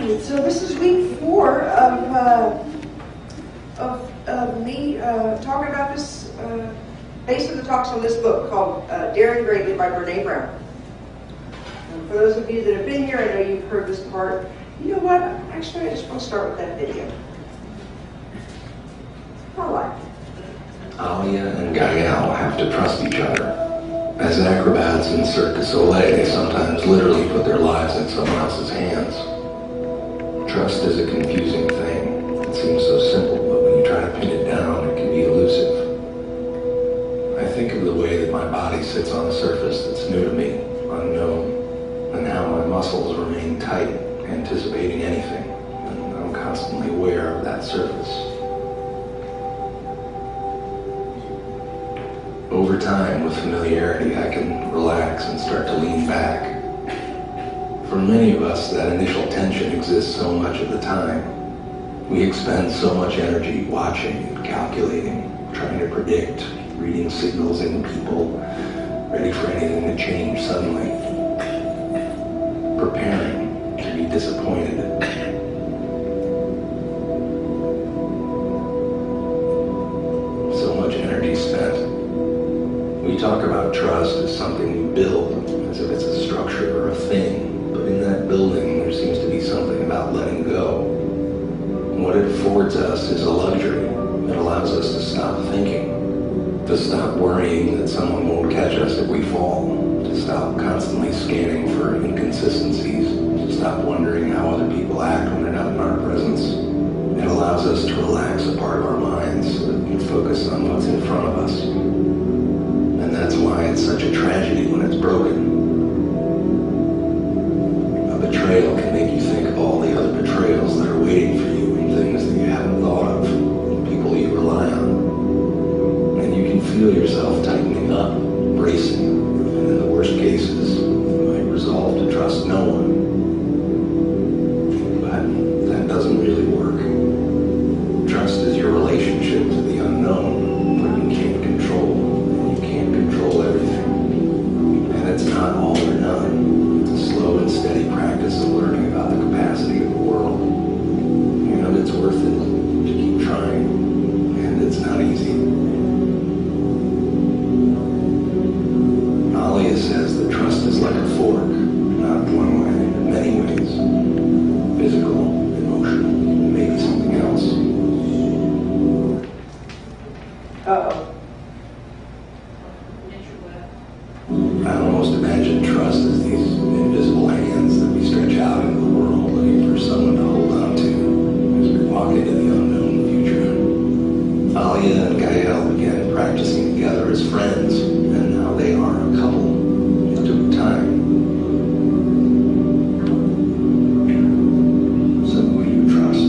right, so this is week 4 of me talking about this, based on the talks on this book called Daring Greatly by Brene Brown. For those of you that have been here, I know you've heard this part. You know what? Actually, I just want to start with that video. I like it. Alia and Gael have to trust each other. As acrobats in Cirque du Soleil, they sometimes literally put their lives in someone else's hands. Trust is a confusing thing. It seems so simple, but when you try to pin it down, it can be elusive. I think of the way that my body sits on a surface that's new to me, unknown, and how my muscles remain tight, anticipating anything, and I'm constantly aware of that surface. Over time, with familiarity, I can relax and start to lean back. For many of us, that initial tension exists so much of the time. We expend so much energy watching and calculating, trying to predict, reading signals in people, ready for anything to change suddenly, preparing to be disappointed. So much energy spent. We talk about trust as something we build, as if it's a structure or a thing, but in that building there seems to be something about letting go. And what it affords us is a luxury that allows us to stop thinking, to stop worrying that someone won't catch us if we fall, to stop constantly scanning for inconsistencies, to stop wondering how other people act when they're not in our presence. It allows us to relax a part of our minds so that we can focus on what's in front of us. And that's why it's such a tragedy when it's broken. A betrayal can make you think of all the other betrayals that are waiting for you and things that you haven't thought of, and people you rely on. And you can feel yourself tightening up, bracing, and in the worst cases, you might resolve to trust no one. But that doesn't really work. Trust is your relationship to the unknown, what you can't control. Everything. And it's not all or none. It's a slow and steady practice of learning about the capacity of the world. And it's worth it to keep trying. And it's not easy. Alia says that trust is like a fork, not one way, but many ways. Physical, emotional, maybe something else. Uh-oh. I almost imagine trust as these invisible hands that we stretch out into the world looking for someone to hold on to as we walk into the unknown future. Alia and Gael began practicing together as friends, and now they are a couple. It took time. So who do you trust?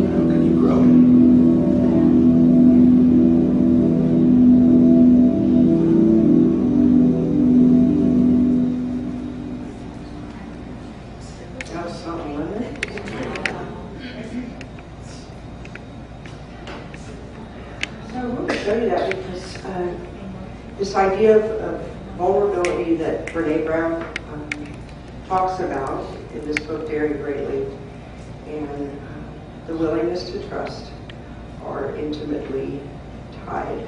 How can you grow it? This idea of vulnerability that Brene Brown talks about in this book, Daring Greatly, and the willingness to trust are intimately tied.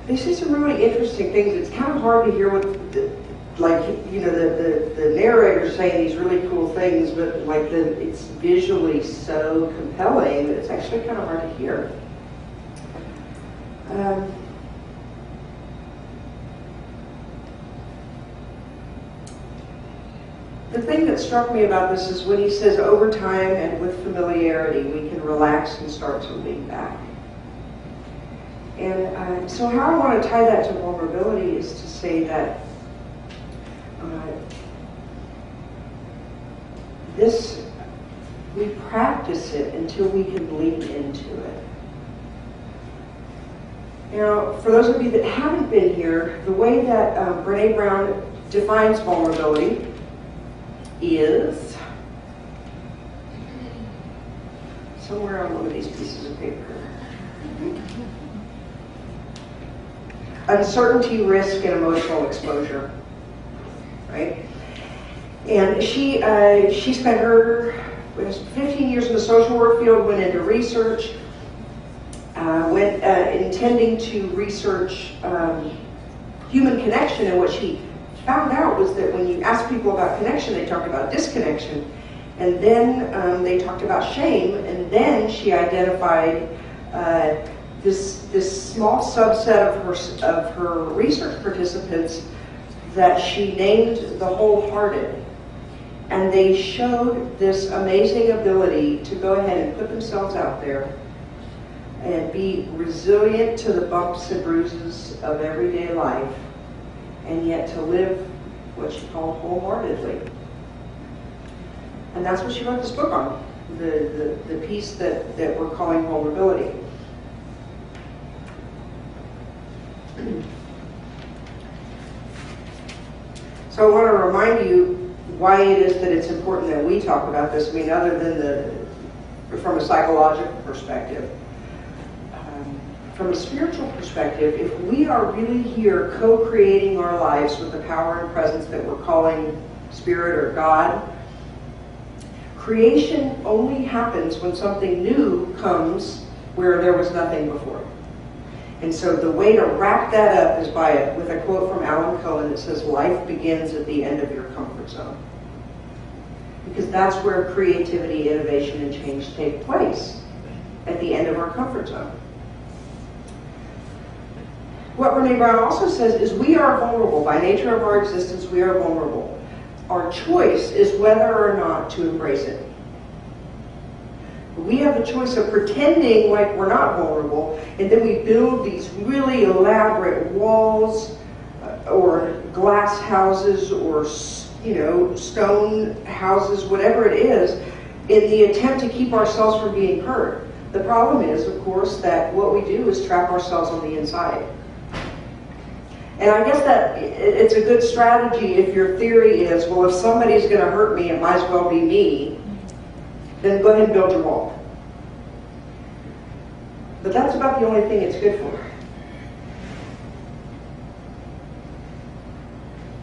They say some really interesting things. It's kind of hard to hear what, the narrator's saying these really cool things, but it's visually so compelling that it's actually kind of hard to hear. The thing that struck me about this is when he says over time and with familiarity we can relax and start to lean back. And so how I want to tie that to vulnerability is to say that we practice it until we can lean into it. Now, for those of you that haven't been here, the way that Brene Brown defines vulnerability is somewhere on one of these pieces of paper. Uncertainty, risk, and emotional exposure, right? And she spent her 15 years in the social work field, went into research, went intending to research human connection, and what she found out was that when you ask people about connection, they talked about disconnection, and then they talked about shame, and then she identified this small subset of her research participants that she named the wholehearted. And they showed this amazing ability to go ahead and put themselves out there and be resilient to the bumps and bruises of everyday life, and yet to live what she called wholeheartedly. And that's what she wrote this book on, the piece that we're calling vulnerability. So I want to remind you why it is that it's important that we talk about this. I mean, other than from a psychological perspective. From a spiritual perspective, if we are really here co-creating our lives with the power and presence that we're calling Spirit or God, creation only happens when something new comes where there was nothing before. And so the way to wrap that up is with a quote from Alan Cohen that says, life begins at the end of your comfort zone. Because that's where creativity, innovation, and change take place, at the end of our comfort zone. What Brene Brown also says is we are vulnerable. By nature of our existence, we are vulnerable. Our choice is whether or not to embrace it. We have the choice of pretending like we're not vulnerable, and then we build these really elaborate walls or glass houses or stone houses, whatever it is, in the attempt to keep ourselves from being hurt. The problem is, of course, that what we do is trap ourselves on the inside. And I guess that it's a good strategy if your theory is, well, if somebody's going to hurt me, it might as well be me, then go ahead and build your wall. But that's about the only thing it's good for.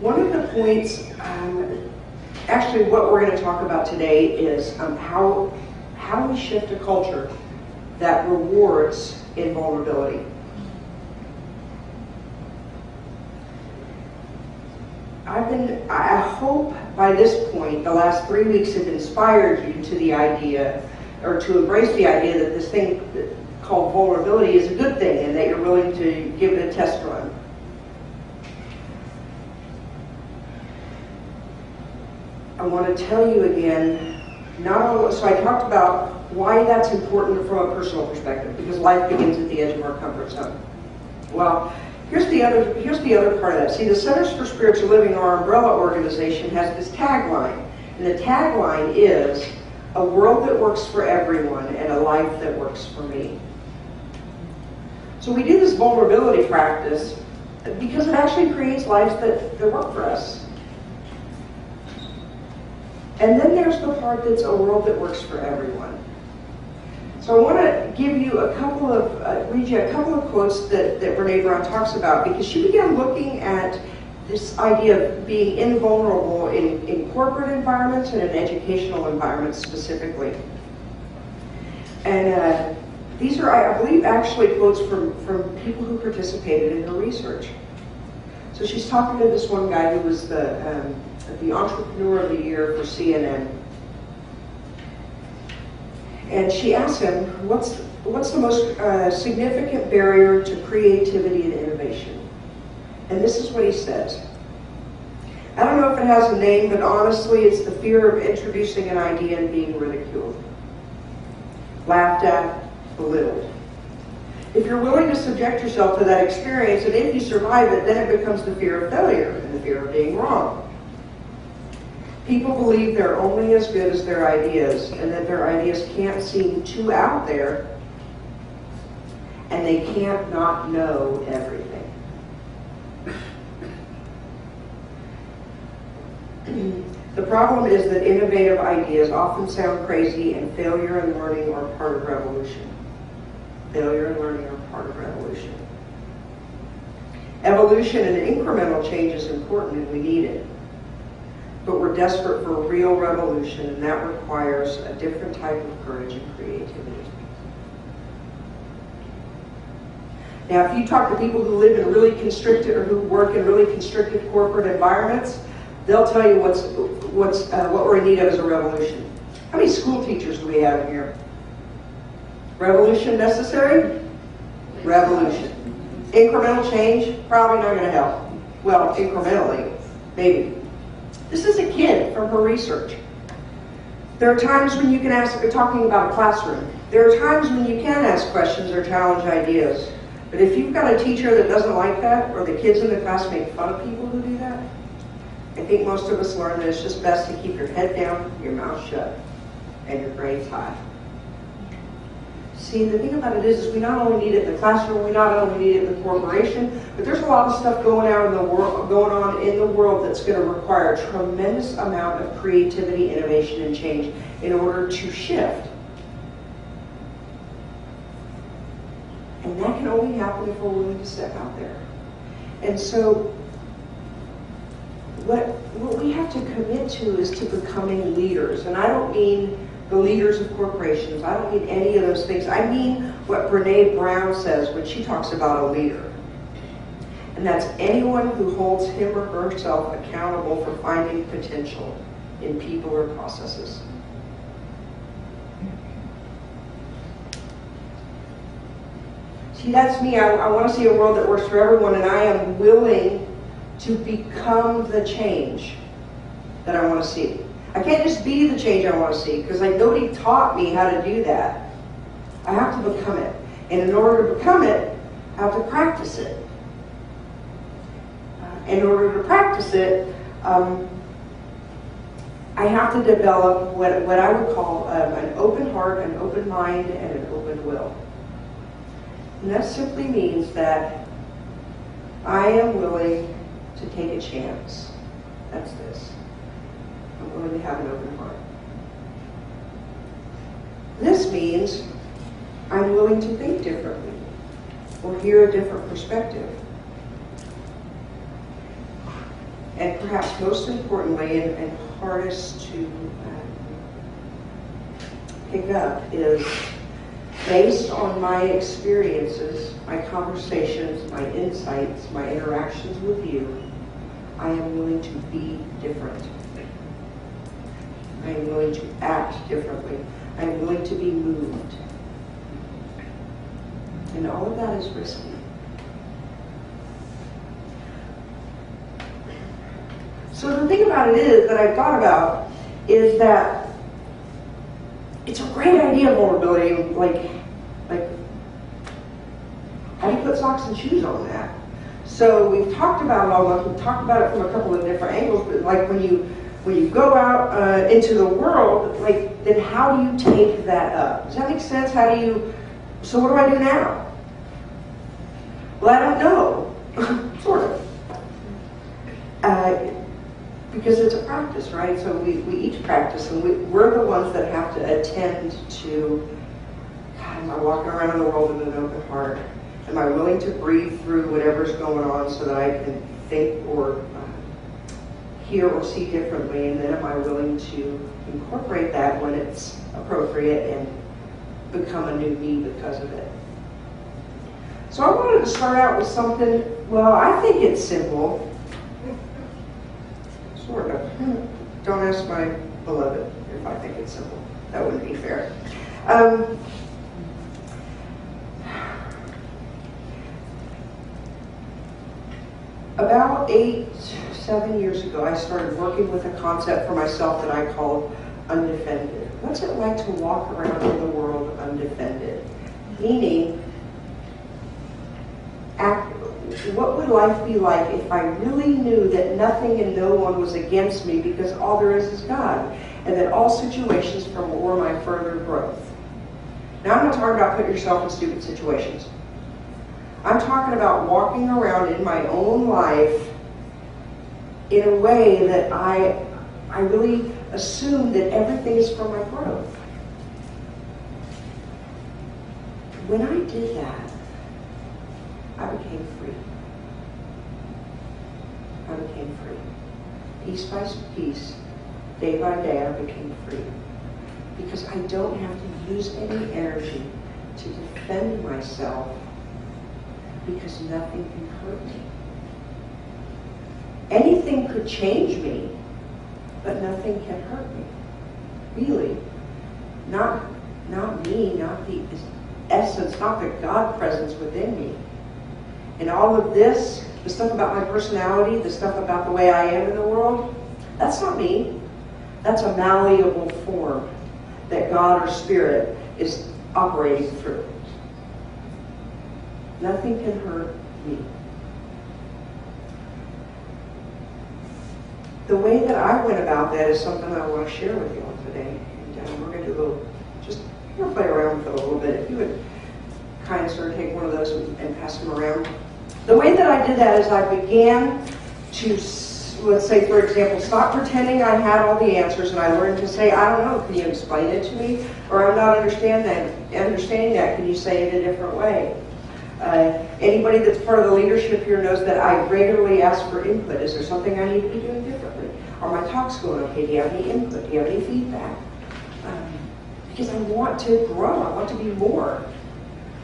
One of the points, actually what we're going to talk about today is how we shift a culture that rewards invulnerability. I hope by this point, the last 3 weeks have inspired you to the idea, or to embrace the idea that this thing called vulnerability is a good thing, and that you're willing to give it a test run. I want to tell you again, so I talked about why that's important from a personal perspective, because life begins at the edge of our comfort zone. Well, here's the other part of that. See, the Centers for Spiritual Living, our umbrella organization, has this tagline. And the tagline is, a world that works for everyone and a life that works for me. So we do this vulnerability practice because it actually creates lives that work for us. And then there's the part that's a world that works for everyone. So I want to give you read you a couple of quotes that Brene Brown talks about, because she began looking at this idea of being invulnerable in corporate environments and in educational environments specifically. And these are, I believe, actually quotes from people who participated in her research. So she's talking to this one guy who was the Entrepreneur of the Year for CNN. And she asked him, what's the most significant barrier to creativity and innovation? And this is what he says. I don't know if it has a name, but honestly, it's the fear of introducing an idea and being ridiculed, laughed at, belittled. If you're willing to subject yourself to that experience, and if you survive it, then it becomes the fear of failure and the fear of being wrong. People believe they're only as good as their ideas, and that their ideas can't seem too out there, and they can't not know everything. The problem is that innovative ideas often sound crazy, and failure and learning are part of revolution. Failure and learning are part of revolution. Evolution and incremental change is important, and we need it. but we're desperate for real revolution, and that requires a different type of courage and creativity. Now, if you talk to people who live in really constricted or who work in really constricted corporate environments, they'll tell you what we're in need of is a revolution. How many school teachers do we have here? Revolution necessary? Revolution. Incremental change? Probably not going to help. Well, incrementally, maybe. This is a kid from her research. There are times when you can ask, talking about a classroom, there are times when you can ask questions or challenge ideas. But if you've got a teacher that doesn't like that, or the kids in the class make fun of people who do that, I think most of us learn that it's just best to keep your head down, your mouth shut, and your grades high. See, the thing about it is we not only need it in the classroom, we not only need it in the corporation, but there's a lot of stuff going on in the world that's going to require a tremendous amount of creativity, innovation, and change in order to shift. And that can only happen if we're willing to step out there. And so what we have to commit to is to becoming leaders. And I don't mean the leaders of corporations. I don't mean any of those things. I mean what Brené Brown says when she talks about a leader. And that's anyone who holds him or herself accountable for finding potential in people or processes. See, that's me. I want to see a world that works for everyone, and I am willing to become the change that I want to see. I can't just be the change I want to see, because nobody taught me how to do that. I have to become it. And in order to become it, I have to practice it. In order to practice it, I have to develop what I would call an open heart, an open mind, and an open will. And that simply means that I am willing to take a chance. That's this. I'm willing to have an open heart. This means I'm willing to think differently or hear a different perspective. And perhaps most importantly and hardest to pick up is, based on my experiences, my conversations, my insights, my interactions with you, I am willing to be different. I am willing to act differently. I am willing to be moved. And all of that is risky. So the thing about it is, that I've thought about, is that it's a great idea, vulnerability, like how do you put socks and shoes on that? So we've talked about it all, we've talked about it from a couple of different angles, but like when you go out into the world, then how do you take that up? Does that make sense? So what do I do now? Well, I don't know, sort of. Because it's a practice, right? So we each practice, and we're the ones that have to attend to, God, am I walking around the world with an open heart? Am I willing to breathe through whatever's going on so that I can think or hear or see differently? And then am I willing to incorporate that when it's appropriate and become a new me because of it? So I wanted to start out with something, well, I think it's simple. Sort of. Don't ask my beloved if I think it's simple. That wouldn't be fair. About 7 years ago, I started working with a concept for myself that I called undefended. What's it like to walk around in the world undefended? Meaning, what would life be like if I really knew that nothing and no one was against me, because all there is God, and that all situations were my further growth? Now, I'm not talking about putting yourself in stupid situations. I'm talking about walking around in my own life in a way that I really assume that everything is for my growth. When I did that, I became free. I became free. piece by piece, day by day, I became free. Because I don't have to use any energy to defend myself, because nothing can hurt me. Anything could change me, but nothing can hurt me. Really. Not me, not the essence, not the God presence within me. And all of this, the stuff about my personality, the stuff about the way I am in the world, that's not me. That's a malleable form that God or Spirit is operating through. Nothing can hurt me. The way that I went about that is something I want to share with you all today. And we're going to do a little, just play around with it a little bit. If you would kind of sort of take one of those and pass them around. The way that I did that is I began to, let's say, for example, stop pretending I had all the answers, and I learned to say, I don't know, can you explain it to me? Or I'm not understanding that, can you say it a different way? Anybody that's part of the leadership here knows that I regularly ask for input. Is there something I need to be doing differently? Are my talks going okay? Do you have any input? Do you have any feedback? Because I want to grow. I want to be more.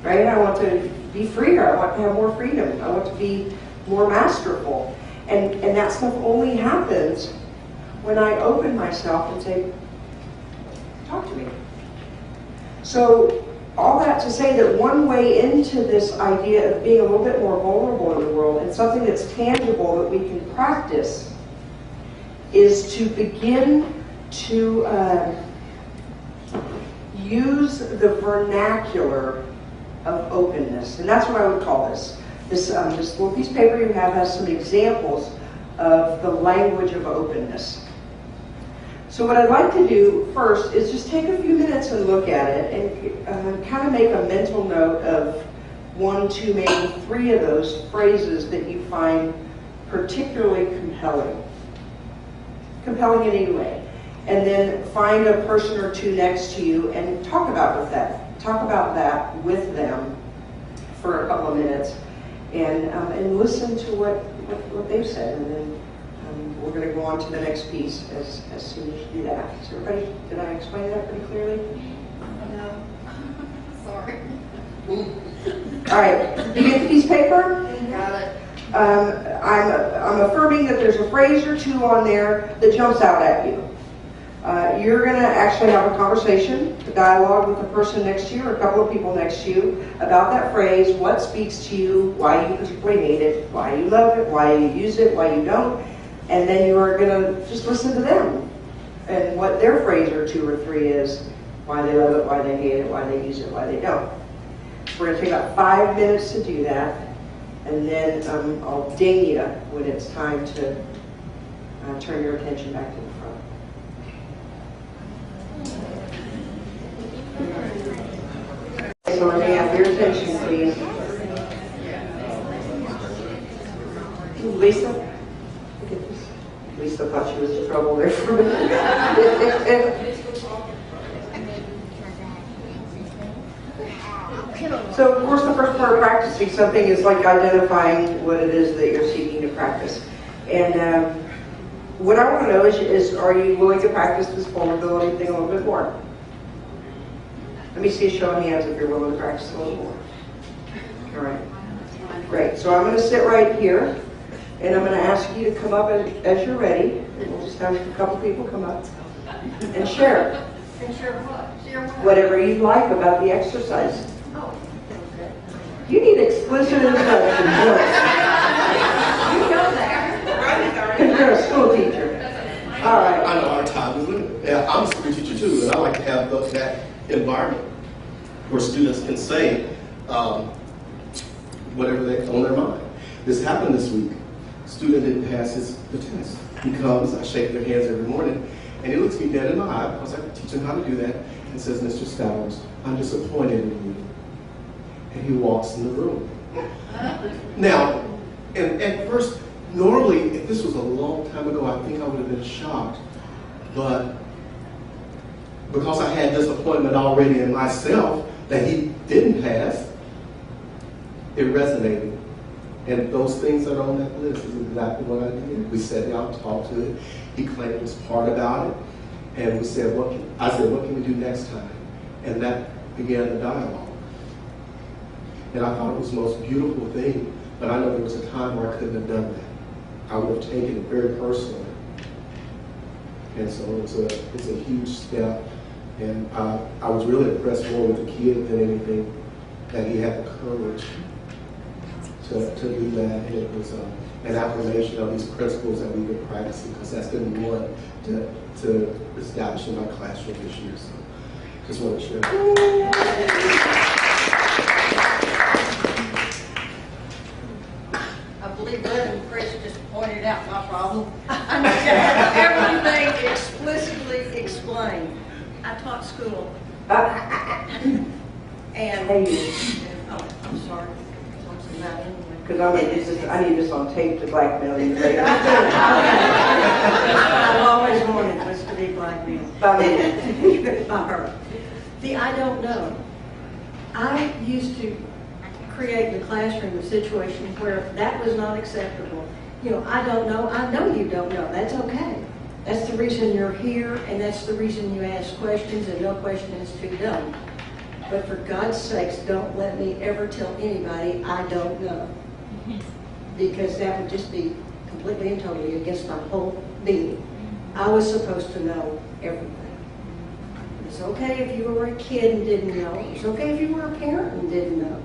Right? I want to be freer. I want to have more freedom. I want to be more masterful. And that stuff only happens when I open myself and say, talk to me. So all that to say that one way into this idea of being a little bit more vulnerable in the world, and something that's tangible that we can practice, is to begin to use the vernacular of openness. And that's what I would call this. This little piece of paper you have has some examples of the language of openness. So what I'd like to do first is just take a few minutes and look at it and kind of make a mental note of 1, 2, maybe 3 of those phrases that you find particularly compelling. Compelling in any way. And then find a person or two next to you and talk about that with them for a couple of minutes, and listen to what they've said, and then we're going to go on to the next piece as soon as you do that. So everybody, did I explain that pretty clearly? No. Sorry. All right. Do you get the piece of paper? Got it. I'm affirming that there's a phrase or two on there that jumps out at you. You're going to actually have a conversation, a dialogue with the person next to you or a couple of people next to you about that phrase, what speaks to you, why you particularly hate it, why you love it, why you use it, why you don't. And then you are going to just listen to them and what their phrase or 2 or 3 is, why they love it, why they hate it, why they use it, why they don't. We're going to take about 5 minutes to do that, and then I'll ding you when it's time to turn your attention back to the front. So let me have your attention, please. Lisa? Look at this. Lisa thought she was in trouble there for a minute. So, of course, the first part of practicing something is like identifying what it is that you're seeking to practice. And what I want to know is are you willing to practice this vulnerability thing a little bit more? Let me see a show of hands if you're willing to practice a little more. All right. Great. So I'm going to sit right here, and I'm going to ask you to come up as you're ready. And we'll just have a couple people come up and share. And share what? Share what? Whatever you'd like about the exercise. Oh, okay. You need explicit instructions. You know that. Because you're a school teacher. All right. I know our time is limited. Yeah, I'm a school teacher too, and I like to have that environment where students can say whatever they on their mind. This happened this week. Student didn't pass the test. He comes, I shake their hands every morning, and he looks me dead in my eye. I was like, teach him how to do that, and says, Mr. Stowers, I'm disappointed in you. And he walks in the room. Now, and at first, normally, if this was a long time ago, I think I would have been shocked. But because I had disappointment already in myself that he didn't pass, it resonated. And those things that are on that list is exactly what I did. We sat down, talked to it. He claimed his part about it. And we said, I said, what can we do next time? And that began the dialogue. And I thought it was the most beautiful thing, but I know there was a time where I couldn't have done that. I would have taken it very personally. And so it's a huge step. And I was really impressed more with the kid than anything, that he had the courage to do that. And it was an affirmation of these principles that we've been practicing, because that's been one to establish in my classroom this year. So just want to share. I believe Reverend Chris just pointed out my problem. I need to have everything explicitly explained. I taught school. And, oh, I'm sorry. Talks about anyway. Because I need this on tape to blackmail you later. I've always wanted this to be blackmailed. By me. By her. See, I don't know. I used to create in the classroom a situation where that was not acceptable. You know, I don't know. I know you don't know. That's okay. That's the reason you're here, and that's the reason you ask questions, and no question is too dumb. But for God's sakes, don't let me ever tell anybody I don't know. Because that would just be completely and totally against my whole being. I was supposed to know everything. It's okay if you were a kid and didn't know. It's okay if you were a parent and didn't know.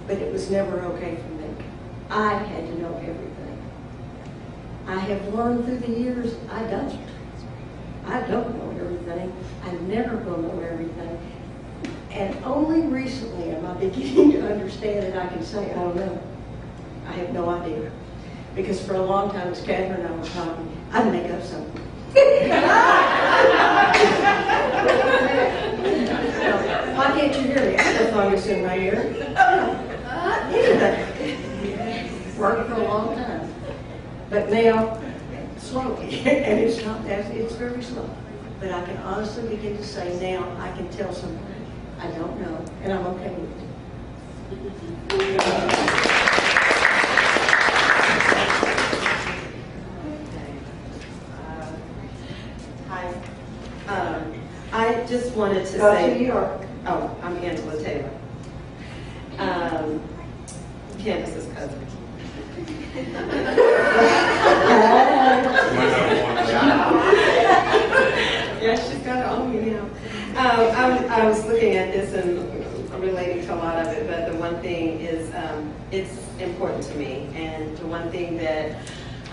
But it was never okay for me. I had to know everything. I have learned through the years I don't. I don't know everything. I never will know everything. And only recently am I beginning to understand that I can say I don't know. I have no idea. Because for a long time, as Catherine and I were talking, I'd make up something. Why can't you hear me? I have a fungus in my ear. Anything. Worked for a long time. But now, slowly, and it's not that, it's very slow. But I can honestly begin to say now, I can tell somebody I don't know, and I'm okay with it. Hi. I just wanted to Who you say, are. oh, I'm Angela Taylor. Candace's cousin. Yeah, she's got it on me now. I was looking at this and relating to a lot of it, but the one thing is it's important to me. And the one thing that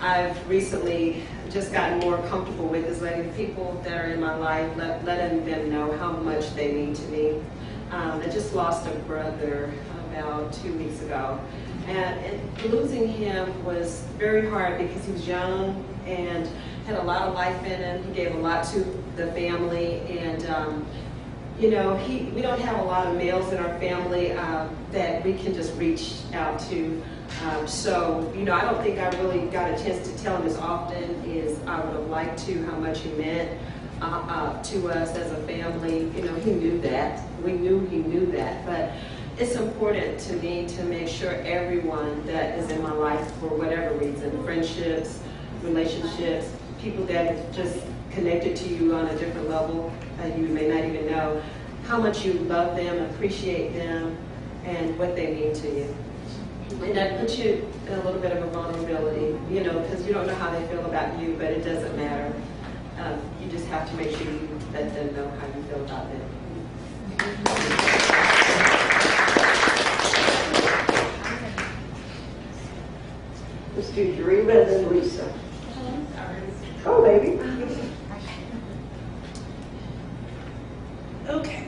I've recently just gotten more comfortable with is letting people that are in my life, letting them know how much they mean to me. I just lost a brother about 2 weeks ago. And losing him was very hard because he was young and had a lot of life in him. He gave a lot to the family, and you know, we don't have a lot of males in our family that we can just reach out to. So, you know, I don't think I really got a chance to tell him as often as I would have liked to, how much he meant to us as a family. You know, he knew that. We knew he knew that. But it's important to me to make sure everyone that is in my life, for whatever reason, friendships, relationships, people that have just connected to you on a different level, you may not even know, how much you love them, appreciate them, and what they mean to you. And that puts you in a little bit of a vulnerability, you know, because you don't know how they feel about you, but it doesn't matter. You just have to make sure you let them know how you feel about them. Let's do Jareva and then Lisa. Oh, baby. Okay,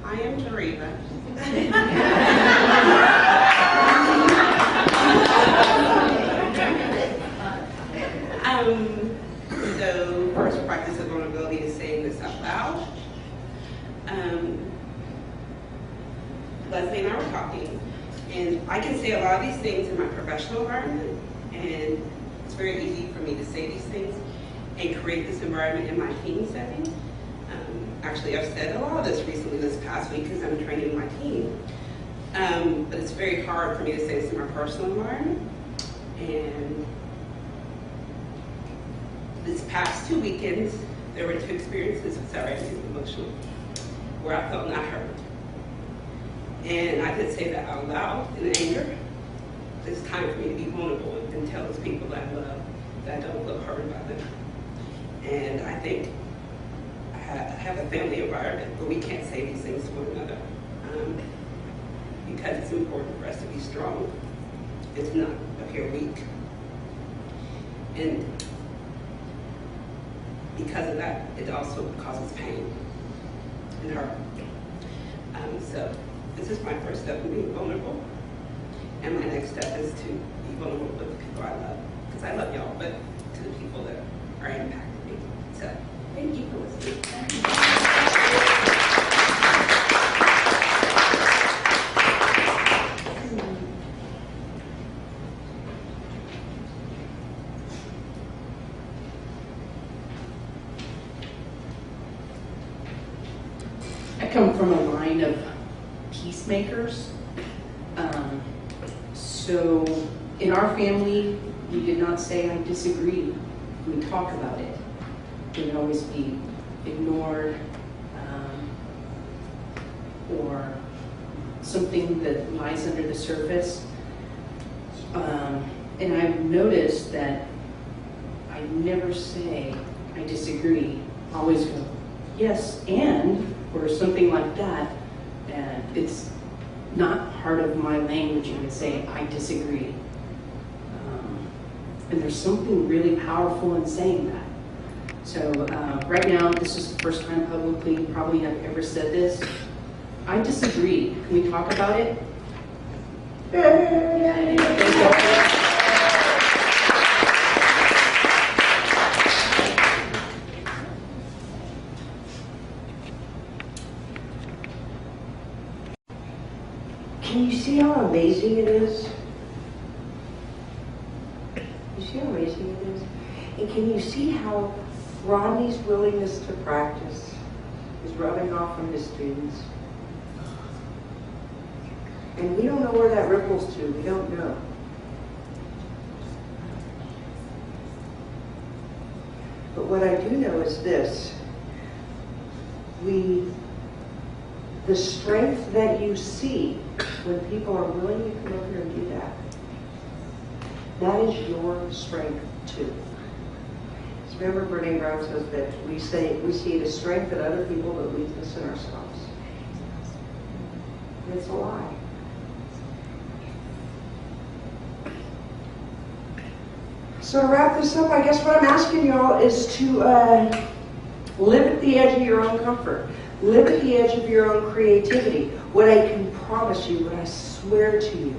I am Jareva. So first practice of vulnerability is saying this out loud. Leslie and I were talking, and I can say a lot of these things in my professional environment, and it's very easy for me to say these things and create this environment in my team setting. Actually, I've said a lot of this recently this past week because I'm training my team. But it's very hard for me to say this in my personal environment. And this past 2 weekends, there were 2 experiences, sorry, I'm getting emotional, where I felt not heard. And I did say that out loud in anger. It's time for me to be vulnerable and tell those people that I love that I don't feel heard by them. And I think I have a family environment where we can't say these things to one another because it's important for us to be strong and to not appear weak. And because of that, it also causes pain and hurt. So this is my first step in being vulnerable. And my next step is to be vulnerable with the people I love. Because I love y'all, but to the people that are impacting me. So thank you for listening. I come from a line of peacemakers. So in our family, we did not say I disagree. We talk about it. It would always be ignored or something that lies under the surface. And I've noticed that I never say I disagree. I always go, yes, and, or something like that. And it's not part of my language to say I disagree. And there's something really powerful in saying that. So right now, this is the first time publicly probably I've ever said this. I disagree. Can we talk about it? Can you see how amazing it is? You see how amazing it is? And can you see how Rodney's willingness to practice is rubbing off on his students? And we don't know where that ripples to. We don't know. But what I do know is this. The strength that you see when people are willing to come over here and do that, that is your strength too. So remember, Brene Brown says that we see the strength in other people, but weakness in ourselves. And it's a lie. So to wrap this up, I guess what I'm asking y'all is to live at the edge of your own comfort. Live at the edge of your own creativity. What I can promise you, what I swear to you,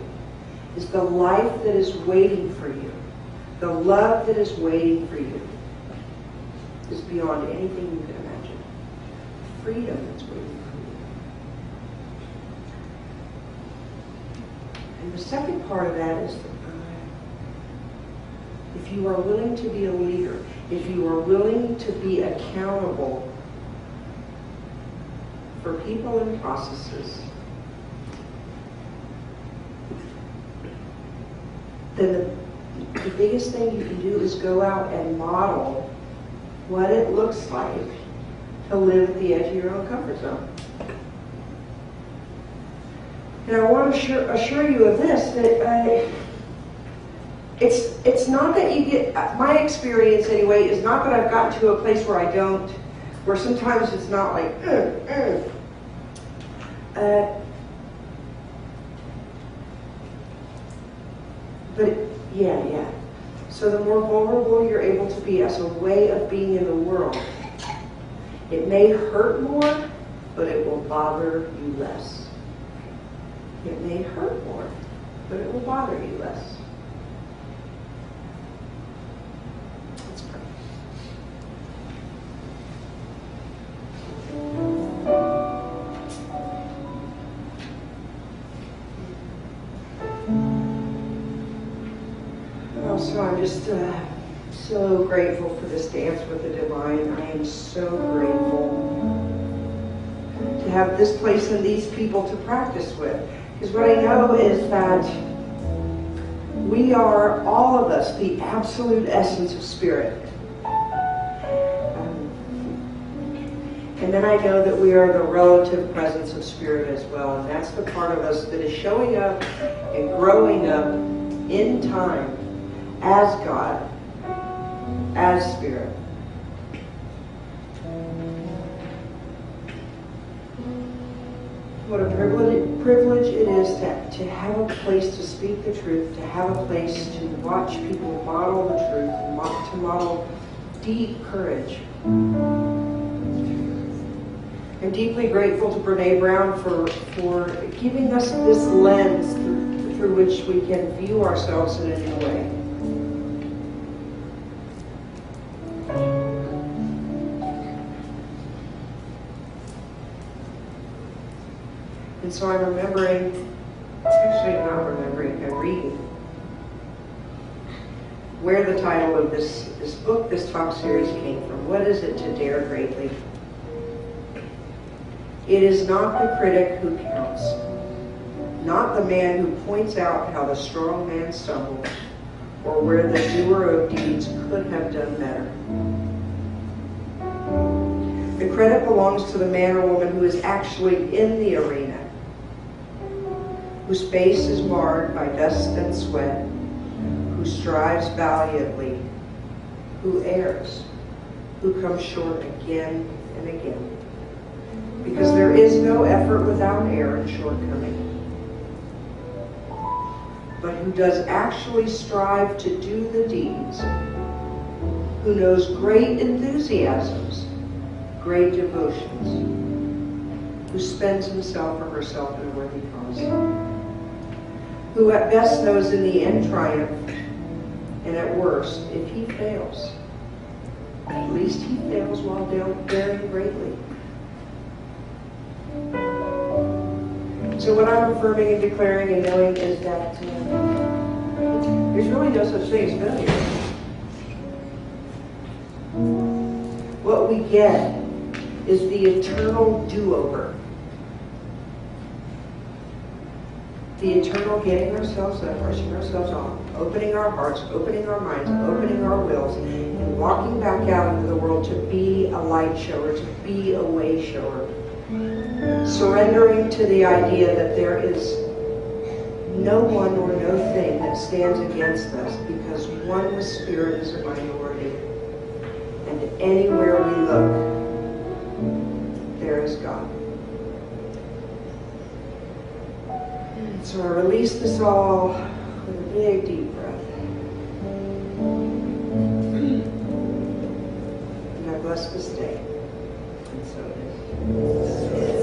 is the life that is waiting for you, the love that is waiting for you, is beyond anything you can imagine. Freedom that's waiting for you. And the second part of that is if you are willing to be a leader, if you are willing to be accountable for people and processes, then the biggest thing you can do is go out and model what it looks like to live at the edge of your own comfort zone. And I want to assure you of this, that it's not that you get, my experience anyway, is not that I've gotten to a place where I don't, where sometimes it's not like, but yeah. So the more vulnerable you're able to be as a way of being in the world, it may hurt more, but it will bother you less. It may hurt more, but it will bother you less. Let's pray. So I'm just so grateful for this dance with the divine. I am so grateful to have this place and these people to practice with. Because what I know is that we are, all of us, the absolute essence of spirit. And then I know that we are the relative presence of spirit as well. And that's the part of us that is showing up and growing up in time as God, as spirit. What a privilege it is to have a place to speak the truth, to have a place to watch people model the truth, to model deep courage. I'm deeply grateful to Brene Brown for giving us this lens through which we can view ourselves in a new way. And so I'm remembering, actually not remembering, I'm reading, where the title of this book, this talk series came from. What is it to dare greatly? It is not the critic who counts, not the man who points out how the strong man stumbles, or where the doer of deeds could have done better. The credit belongs to the man or woman who is actually in the arena, whose face is marred by dust and sweat, who strives valiantly, who errs, who comes short again and again. Because there is no effort without error and shortcoming. But who does actually strive to do the deeds, who knows great enthusiasms, great devotions, who spends himself or herself in a worthy cause, who at best knows in the end triumph, and at worst, if he fails, at least he fails while daring greatly. So what I'm affirming and declaring and knowing is that there's really no such thing as failure. What we get is the eternal do-over. The eternal getting ourselves up, brushing ourselves off, opening our hearts, opening our minds, opening our wills, and walking back out into the world to be a light shower, to be a way shower. Surrendering to the idea that there is no one or no thing that stands against us, because one with spirit is a minority. And anywhere we look, there is God. So I release this all with a big, deep breath. And I bless this day. And so it is.